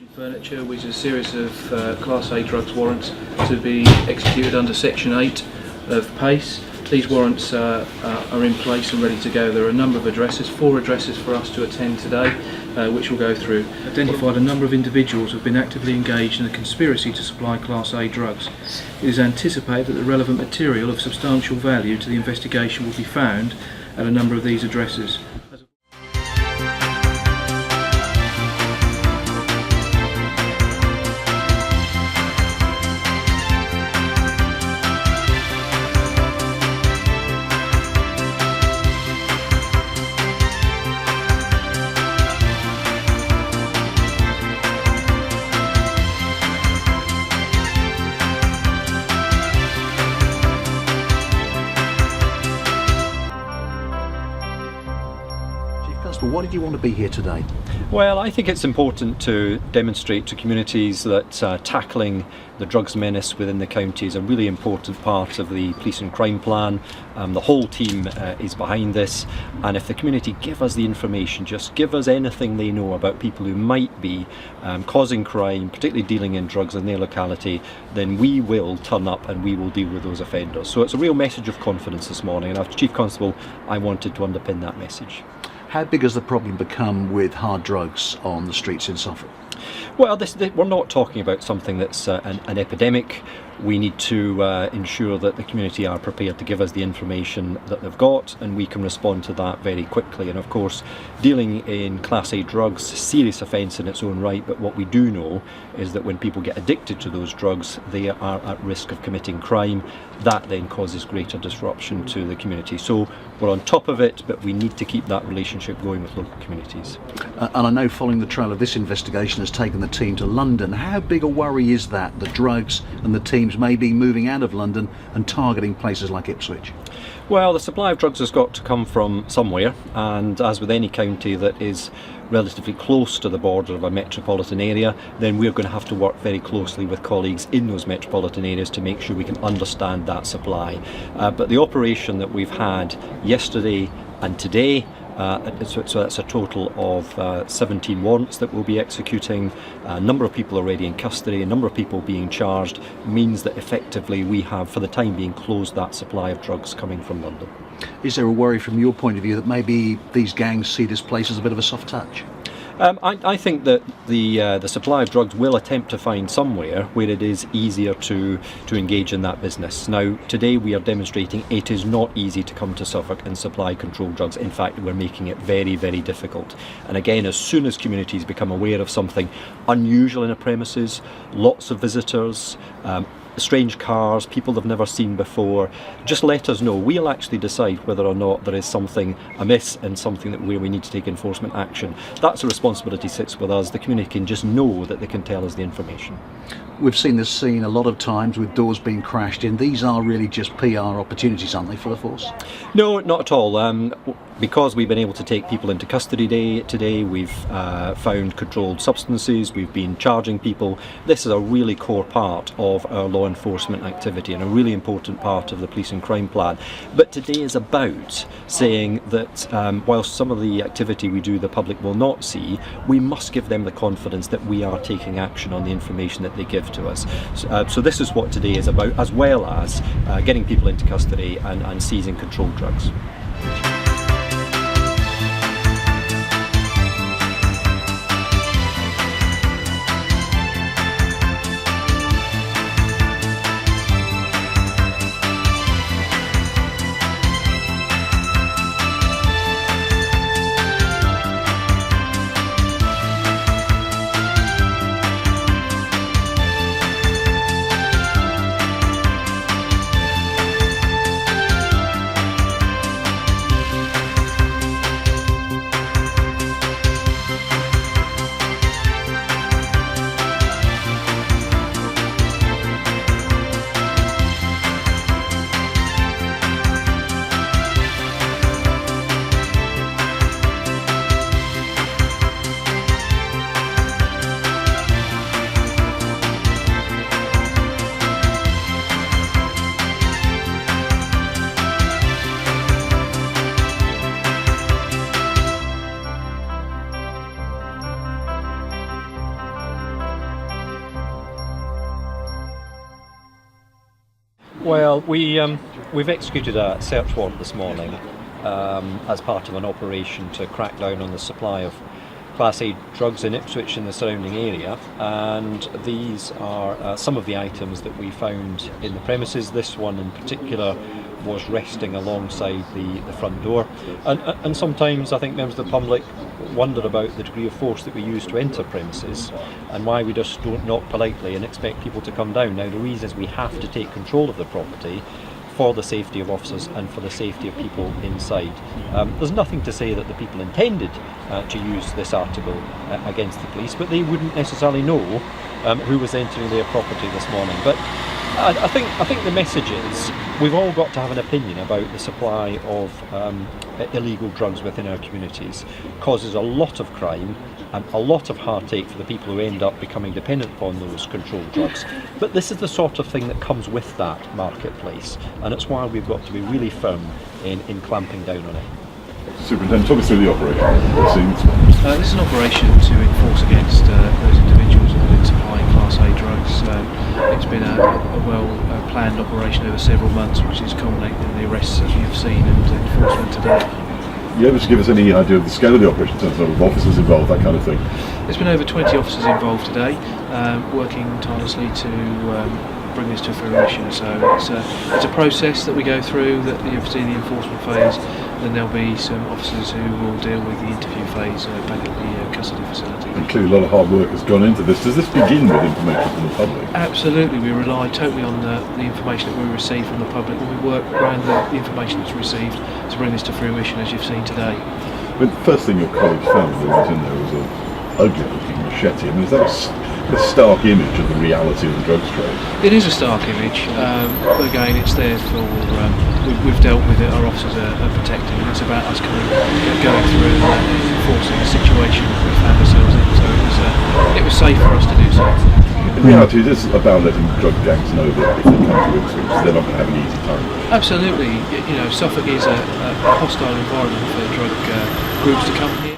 Furniture, which is a series of Class A drugs warrants to be executed under Section 8 of PACE. These warrants are in place and ready to go. There are a number of addresses, 4 addresses for us to attend today, which we'll go through. Identified a number of individuals who have been actively engaged in a conspiracy to supply Class A drugs. It is anticipated that the relevant material of substantial value to the investigation will be found at a number of these addresses. Why did you want to be here today? Well, I think it's important to demonstrate to communities that tackling the drugs menace within the county is a really important part of the police and crime plan. The whole team is behind this, and if the community give us the information, just give us anything they know about people who might be causing crime, particularly dealing in drugs in their locality, then we will turn up and we will deal with those offenders. So it's a real message of confidence this morning, and as Chief Constable I wanted to underpin that message. How big has the problem become with hard drugs on the streets in Suffolk? Well, we're not talking about something that's an epidemic. We need to ensure that the community are prepared to give us the information that they've got, and we can respond to that very quickly. And of course, dealing in Class A drugs, serious offence in its own right, but what we do know is that when people get addicted to those drugs, they are at risk of committing crime. That then causes greater disruption to the community. So we're on top of it, but we need to keep that relationship going with local communities. And I know following the trail of this investigation has taken the team to London. How big a worry is that, the drugs and the teams may be moving out of London and targeting places like Ipswich? Well, the supply of drugs has got to come from somewhere, and as with any county that is relatively close to the border of a metropolitan area, then we're going to have to work very closely with colleagues in those metropolitan areas to make sure we can understand that supply. But the operation that we've had yesterday and today, so that's a total of 17 warrants that we'll be executing. A number of people already in custody, a number of people being charged, means that effectively we have, for the time being, closed that supply of drugs coming from London. Is there a worry from your point of view that maybe these gangs see this place as a bit of a soft touch? I think that the supply of drugs will attempt to find somewhere where it is easier to engage in that business. Now, today we are demonstrating it is not easy to come to Suffolk and supply controlled drugs. In fact, we're making it very, very difficult. And again, as soon as communities become aware of something unusual in a premises, lots of visitors, strange cars, people they've never seen before, just let us know. We'll actually decide whether or not there is something amiss and something where we need to take enforcement action. That's a responsibility sits with us. The community can just know that they can tell us the information. We've seen this scene a lot of times with doors being crashed in. These are really just PR opportunities, aren't they, for the force? No, not at all. Because we've been able to take people into custody today, we've found controlled substances, we've been charging people. This is a really core part of our law enforcement activity and a really important part of the police and crime plan. But today is about saying that whilst some of the activity we do the public will not see, we must give them the confidence that we are taking action on the information that they give to us. So this is what today is about, as well as getting people into custody and seizing controlled drugs. Well, we've executed a search warrant this morning as part of an operation to crack down on the supply of Class A drugs in Ipswich and the surrounding area, and these are some of the items that we found in the premises. This one in particular was resting alongside the front door, and sometimes I think members of the public wonder about the degree of force that we use to enter premises and why we just don't knock politely and expect people to come down. Now, the reason is we have to take control of the property for the safety of officers and for the safety of people inside. There's nothing to say that the people intended to use this article against the police, but they wouldn't necessarily know who was entering their property this morning. But I think the message is we've all got to have an opinion about the supply of illegal drugs within our communities. It causes a lot of crime and a lot of heartache for the people who end up becoming dependent upon those controlled drugs. But this is the sort of thing that comes with that marketplace, and it's why we've got to be really firm in clamping down on it. Superintendent, talk us through the operation. This is an operation to enforce against those individuals that have been supplying Class A drugs. It's been a well-planned operation over several months, which is culminating in the arrests that you've seen and enforcement today. You able to give us any idea of the scale of the operation in terms of officers involved, that kind of thing? There's been over 20 officers involved today, working tirelessly to bring this to fruition. So it's a process that we go through, that you've seen the enforcement phase, then there'll be some officers who will deal with the interview phase back at the custody facility. And clearly a lot of hard work has gone into this. Does this begin with information from the public? Absolutely, we rely totally on the information that we receive from the public, and we work around the information that's received to bring this to fruition, as you've seen today. I mean, the first thing your colleagues found when they went in there was an ugly looking machete. I mean, is that a stark image of the reality of the drugs trade? It is a stark image, but again, it's there for, we've dealt with it, our officers are protecting, and it's about us going through and enforcing the situation that we found ourselves in, so it was safe for us to do so. In reality, it is about letting drug gangs know that if they come to Ipswich, they're not going to have an easy time. Absolutely, Suffolk is a hostile environment for drug groups to come here.